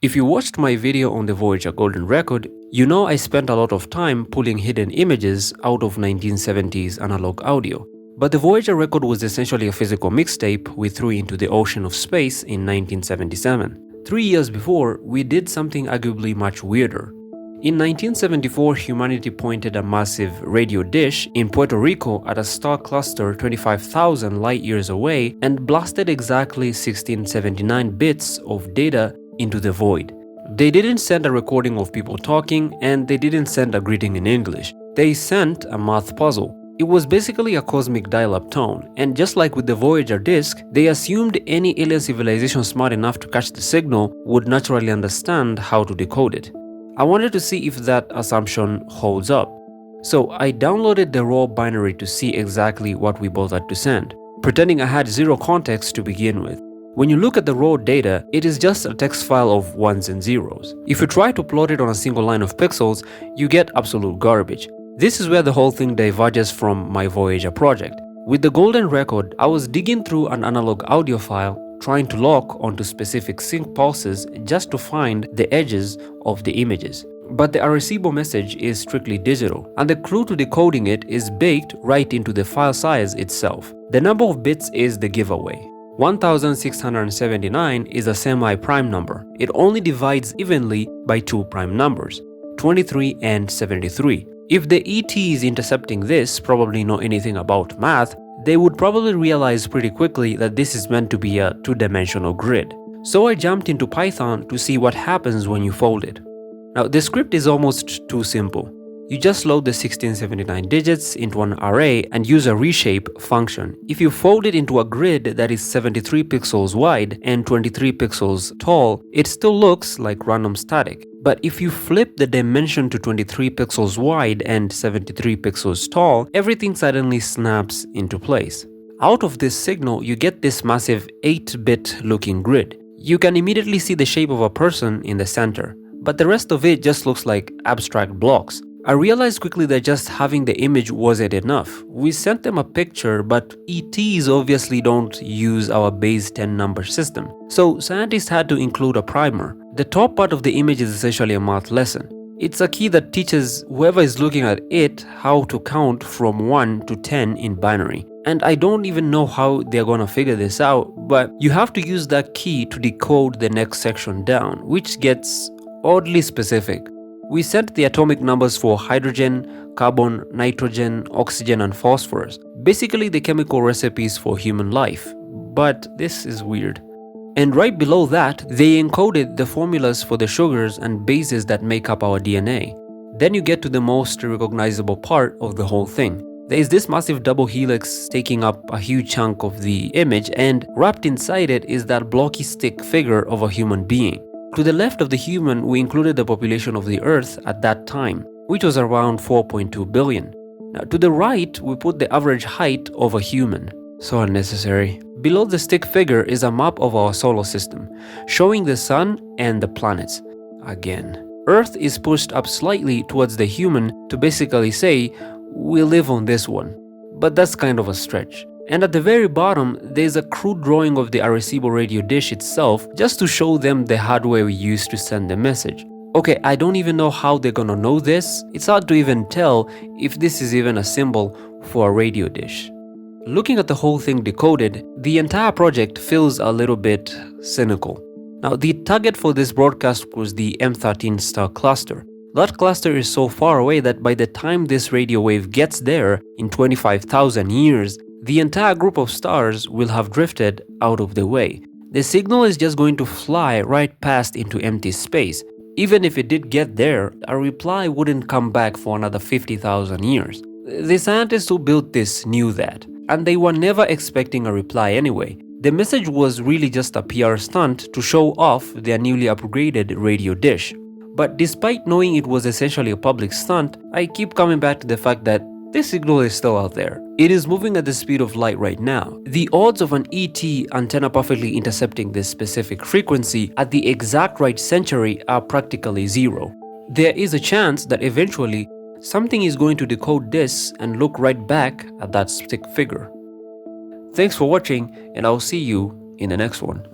If you watched my video on the Voyager Golden Record, you know I spent a lot of time pulling hidden images out of 1970s analog audio. But the Voyager record was essentially a physical mixtape we threw into the ocean of space in 1977. 3 years before, we did something arguably much weirder. In 1974, humanity pointed a massive radio dish in Puerto Rico at a star cluster 25,000 light-years away and blasted exactly 1679 bits of data into the void. They didn't send a recording of people talking, and they didn't send a greeting in English. They sent a math puzzle. It was basically a cosmic dial-up tone, and just like with the Voyager disk, they assumed any alien civilization smart enough to catch the signal would naturally understand how to decode it. I wanted to see if that assumption holds up. So I downloaded the raw binary to see exactly what we bothered to send, pretending I had zero context to begin with. When you look at the raw data, it is just a text file of ones and zeros. If you try to plot it on a single line of pixels, you get absolute garbage. This is where the whole thing diverges from my Voyager project. With the Golden Record, I was digging through an analog audio file, trying to lock onto specific sync pulses just to find the edges of the images. But the Arecibo message is strictly digital, and the clue to decoding it is baked right into the file size itself. The number of bits is the giveaway. 1679 is a semi-prime number. It only divides evenly by two prime numbers, 23 and 73. If the ETs intercepting this probably know anything about math, they would probably realize pretty quickly that this is meant to be a two-dimensional grid. So I jumped into Python to see what happens when you fold it. Now the script is almost too simple. You just load the 1679 digits into an array and use a reshape function. If you fold it into a grid that is 73 pixels wide and 23 pixels tall, it still looks like random static. But if you flip the dimension to 23 pixels wide and 73 pixels tall, everything suddenly snaps into place. Out of this signal, you get this massive 8-bit looking grid. You can immediately see the shape of a person in the center, but the rest of it just looks like abstract blocks. I realized quickly that just having the image wasn't enough. We sent them a picture, but ETs obviously don't use our base 10 number system. So scientists had to include a primer. The top part of the image is essentially a math lesson. It's a key that teaches whoever is looking at it how to count from 1 to 10 in binary. And I don't even know how they're gonna figure this out, but you have to use that key to decode the next section down, which gets oddly specific. We sent the atomic numbers for hydrogen, carbon, nitrogen, oxygen, and phosphorus. Basically the chemical recipes for human life. But this is weird. And right below that, they encoded the formulas for the sugars and bases that make up our DNA. Then you get to the most recognizable part of the whole thing. There is this massive double helix taking up a huge chunk of the image, and wrapped inside it is that blocky stick figure of a human being. To the left of the human, we included the population of the Earth at that time, which was around 4.2 billion. Now, to the right, we put the average height of a human. So unnecessary. Below the stick figure is a map of our solar system, showing the sun and the planets. Again. Earth is pushed up slightly towards the human to basically say, we live on this one. But that's kind of a stretch. And at the very bottom, there's a crude drawing of the Arecibo radio dish itself, just to show them the hardware we used to send the message. Okay, I don't even know how they're gonna know this. It's hard to even tell if this is even a symbol for a radio dish. Looking at the whole thing decoded, the entire project feels a little bit cynical. Now, the target for this broadcast was the M13 star cluster. That cluster is so far away that by the time this radio wave gets there, in 25,000 years, the entire group of stars will have drifted out of the way. The signal is just going to fly right past into empty space. Even if it did get there, a reply wouldn't come back for another 50,000 years. The scientists who built this knew that, and they were never expecting a reply anyway. The message was really just a PR stunt to show off their newly upgraded radio dish. But despite knowing it was essentially a public stunt, I keep coming back to the fact that this signal is still out there. It is moving at the speed of light right now. The odds of an ET antenna perfectly intercepting this specific frequency at the exact right century are practically zero. There is a chance that eventually something is going to decode this and look right back at that stick figure. Thanks for watching, and I'll see you in the next one.